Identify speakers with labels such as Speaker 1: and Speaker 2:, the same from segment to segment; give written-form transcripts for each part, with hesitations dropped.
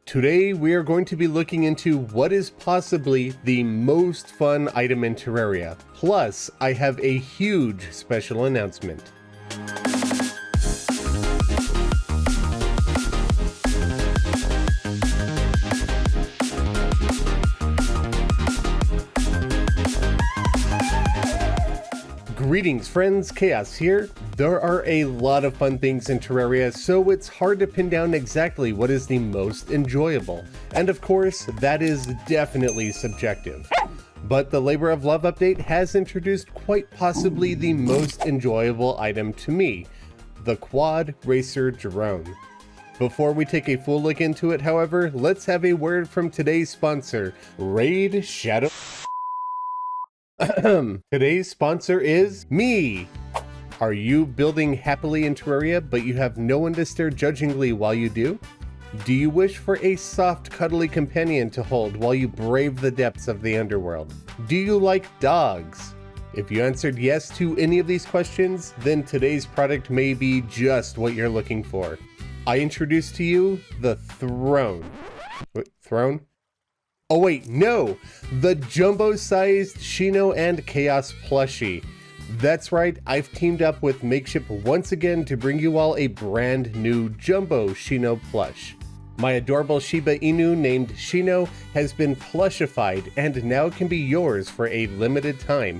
Speaker 1: Today we are going to be looking into what is possibly the most fun item in Terraria. Plus, I have a huge special announcement. Greetings friends, Khaios here. There are a lot of fun things in Terraria, so it's hard to pin down exactly what is the most enjoyable. And of course, that is definitely subjective. But the Labor of Love update has introduced quite possibly the most enjoyable item to me, the Quad Racer Drone. Before we take a full look into it, however, let's have a word from today's sponsor, Raid Shadow. Today's sponsor is me! Are you building happily in Terraria, but you have no one to stare judgingly while you do? Do you wish for a soft, cuddly companion to hold while you brave the depths of the underworld? Do you like dogs? If you answered yes to any of these questions, then today's product may be just what you're looking for. I introduce to you the Throne. What, Throne? Oh wait, no! The jumbo-sized Shino and Khaios Plushie. That's right, I've teamed up with Makeshift once again to bring you all a brand new jumbo Shino plush. My adorable Shiba Inu named Shino has been plushified and now can be yours for a limited time.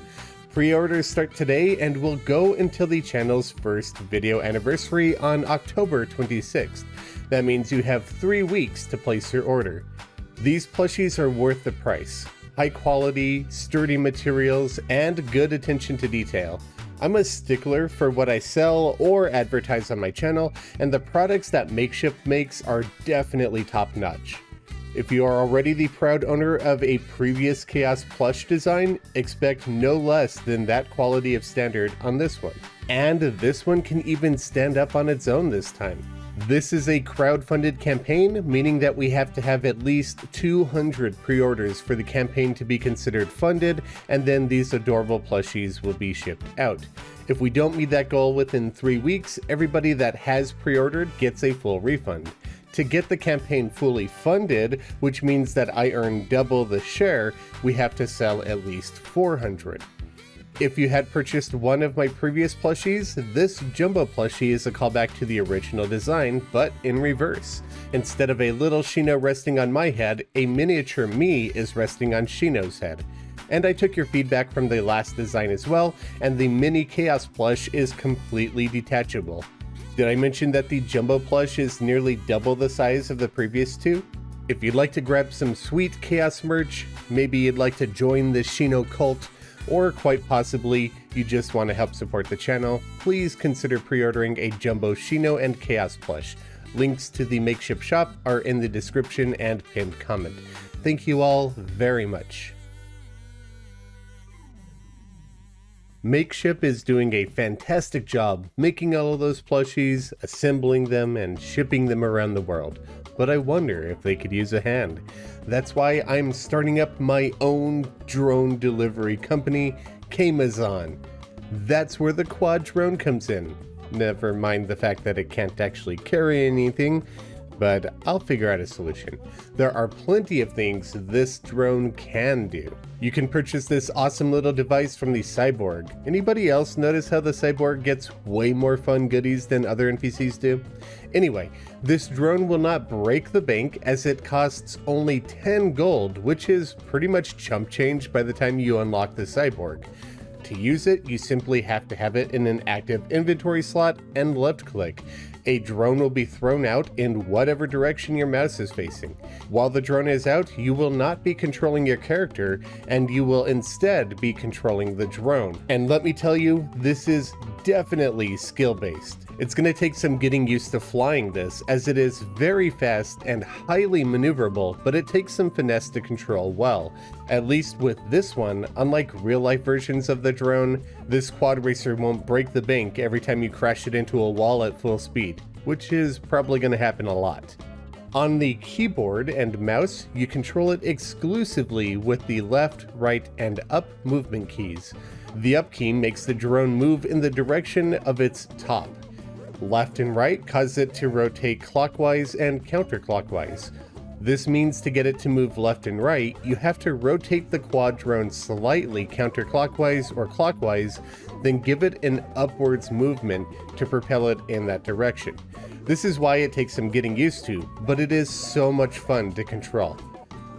Speaker 1: Pre-orders start today and will go until the channel's first video anniversary on October 26th. That means you have 3 weeks to place your order. These plushies are worth the price. High quality, sturdy materials, and good attention to detail. I'm a stickler for what I sell or advertise on my channel, and the products that Makeshift makes are definitely top notch. If you are already the proud owner of a previous Khaios plush design, expect no less than that quality of standard on this one. And this one can even stand up on its own this time. This is a crowd-funded campaign, meaning that we have to have at least 200 pre-orders for the campaign to be considered funded, and then these adorable plushies will be shipped out. If we don't meet that goal within 3 weeks, everybody that has pre-ordered gets a full refund. To get the campaign fully funded, which means that I earn double the share, we have to sell at least 400. If you had purchased one of my previous plushies, this jumbo plushie is a callback to the original design, but in reverse. Instead of a little Shino resting on my head, a miniature me is resting on Shino's head. And I took your feedback from the last design as well, and the mini Khaios plush is completely detachable. Did I mention that the jumbo plush is nearly double the size of the previous two? If you'd like to grab some sweet Khaios merch, maybe you'd like to join the Shino cult, or quite possibly you just want to help support the channel, please consider pre-ordering a jumbo Shino and Khaios plush. Links to the Makeshift shop are in the description and pinned comment. Thank you all very much. Makeshift is doing a fantastic job making all of those plushies, assembling them, and shipping them around the world. But I wonder if they could use a hand. That's why I'm starting up my own drone delivery company, Amazon. That's where the quad drone comes in. Never mind the fact that it can't actually carry anything, but I'll figure out a solution. There are plenty of things this drone can do. You can purchase this awesome little device from the Cyborg. Anybody else notice how the Cyborg gets way more fun goodies than other NPCs do? Anyway, this drone will not break the bank as it costs only 10 gold, which is pretty much chump change by the time you unlock the Cyborg. To use it, you simply have to have it in an active inventory slot and left click. A drone will be thrown out in whatever direction your mouse is facing. While the drone is out, you will not be controlling your character, and you will instead be controlling the drone. And let me tell you, this is definitely skill-based. It's going to take some getting used to flying this, as it is very fast and highly maneuverable, but it takes some finesse to control well. At least with this one, unlike real-life versions of the drone, this quad racer won't break the bank every time you crash it into a wall at full speed, which is probably going to happen a lot. On the keyboard and mouse, you control it exclusively with the left, right, and up movement keys. The up key makes the drone move in the direction of its top. Left and right cause it to rotate clockwise and counterclockwise. This means to get it to move left and right, you have to rotate the quad drone slightly counterclockwise or clockwise, then give it an upwards movement to propel it in that direction. This is why it takes some getting used to, but it is so much fun to control.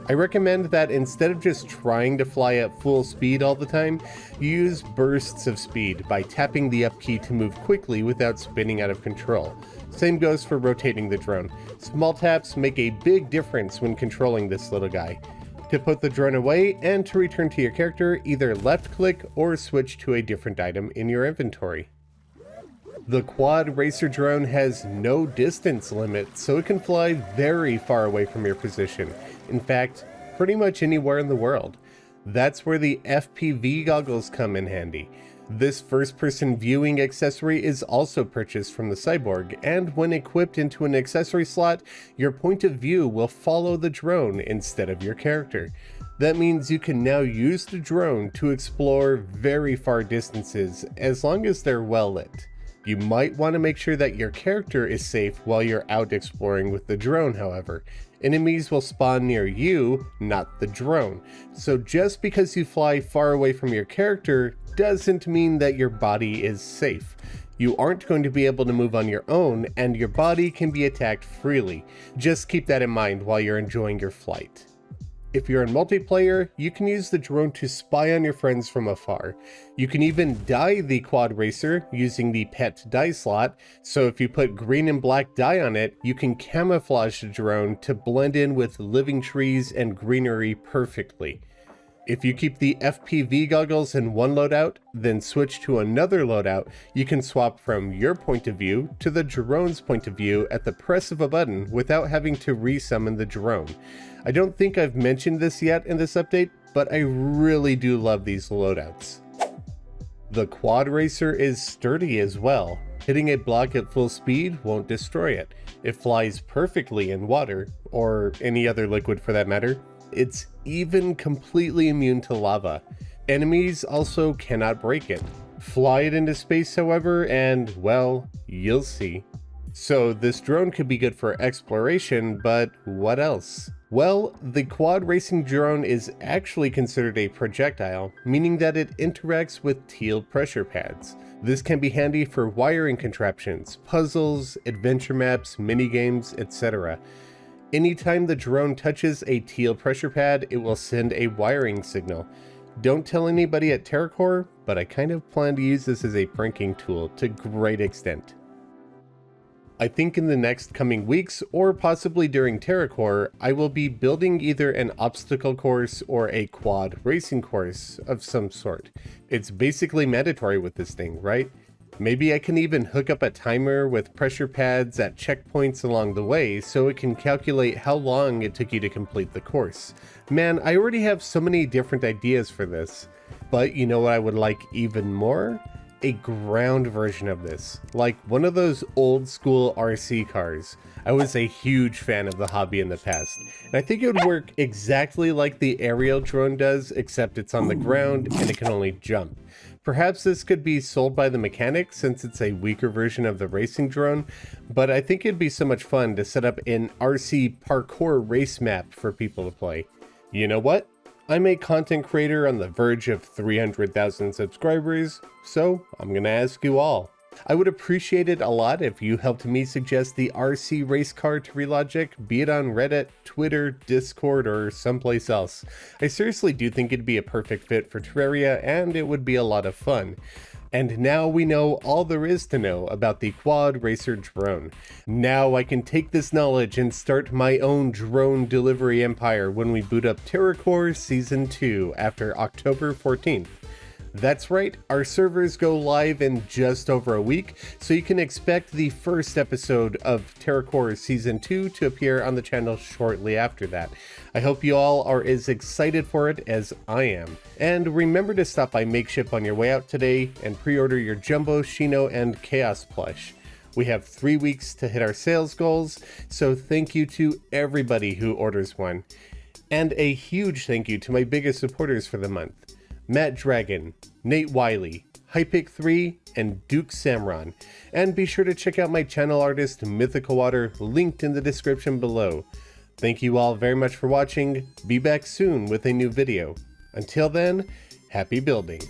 Speaker 1: I recommend that instead of just trying to fly at full speed all the time, you use bursts of speed by tapping the up key to move quickly without spinning out of control. Same goes for rotating the drone. Small taps make a big difference when controlling this little guy. To put the drone away and to return to your character, either left click or switch to a different item in your inventory. The quad racer drone has no distance limit, so it can fly very far away from your position. In fact, pretty much anywhere in the world. That's where the FPV goggles come in handy. This first-person viewing accessory is also purchased from the Cyborg, and when equipped into an accessory slot, your point of view will follow the drone instead of your character. That means you can now use the drone to explore very far distances, as long as they're well lit. You might want to make sure that your character is safe while you're out exploring with the drone, however. Enemies will spawn near you, not the drone. So just because you fly far away from your character doesn't mean that your body is safe. You aren't going to be able to move on your own, and your body can be attacked freely. Just keep that in mind while you're enjoying your flight. If you're in multiplayer, you can use the drone to spy on your friends from afar. You can even dye the quad racer using the pet dye slot, so if you put green and black dye on it, you can camouflage the drone to blend in with living trees and greenery perfectly. If you keep the FPV goggles in one loadout, then switch to another loadout, you can swap from your point of view to the drone's point of view at the press of a button without having to resummon the drone. I don't think I've mentioned this yet in this update, but I really do love these loadouts. The quad racer is sturdy as well. Hitting a block at full speed won't destroy it. It flies perfectly in water, or any other liquid for that matter. It's even completely immune to lava. Enemies also cannot break it. Fly it into space, however, and, well, you'll see. So this drone could be good for exploration, but what else? Well, the quad racing drone is actually considered a projectile, meaning that it interacts with teal pressure pads. This can be handy for wiring contraptions, puzzles, adventure maps, minigames, etc. Anytime the drone touches a teal pressure pad, it will send a wiring signal. Don't tell anybody at TerraCore, but I kind of plan to use this as a pranking tool to great extent. I think in the next coming weeks, or possibly during TerraCore, I will be building either an obstacle course or a quad racing course of some sort. It's basically mandatory with this thing, right? Maybe I can even hook up a timer with pressure pads at checkpoints along the way so it can calculate how long it took you to complete the course. Man, I already have so many different ideas for this. But you know what I would like even more? A ground version of this, like one of those old school RC cars. I was a huge fan of the hobby in the past, and I think it would work exactly like the aerial drone does, except it's on the ground and it can only jump. Perhaps this could be sold by the mechanic since it's a weaker version of the racing drone, but I think it'd be so much fun to set up an RC parkour race map for people to play. You know what? I'm a content creator on the verge of 300,000 subscribers, so I'm gonna ask you all. I would appreciate it a lot if you helped me suggest the RC race car to Relogic, be it on Reddit, Twitter, Discord, or someplace else. I seriously do think it'd be a perfect fit for Terraria, and it would be a lot of fun. And now we know all there is to know about the Quad Racer drone. Now I can take this knowledge and start my own drone delivery empire when we boot up TerraCore Season 2 after October 14th. That's right, our servers go live in just over a week, so you can expect the first episode of TerraCore Season 2 to appear on the channel shortly after that. I hope you all are as excited for it as I am. And remember to stop by Makeship on your way out today and pre-order your Jumbo, Shino, and Khaios Plush. We have 3 weeks to hit our sales goals, so thank you to everybody who orders one. And a huge thank you to my biggest supporters for the month. Matt Dragon, Nate Wiley, Hypic3, and Duke Samron. And be sure to check out my channel artist MythicalWater linked in the description below. Thank you all very much for watching. Be back soon with a new video. Until then, happy building.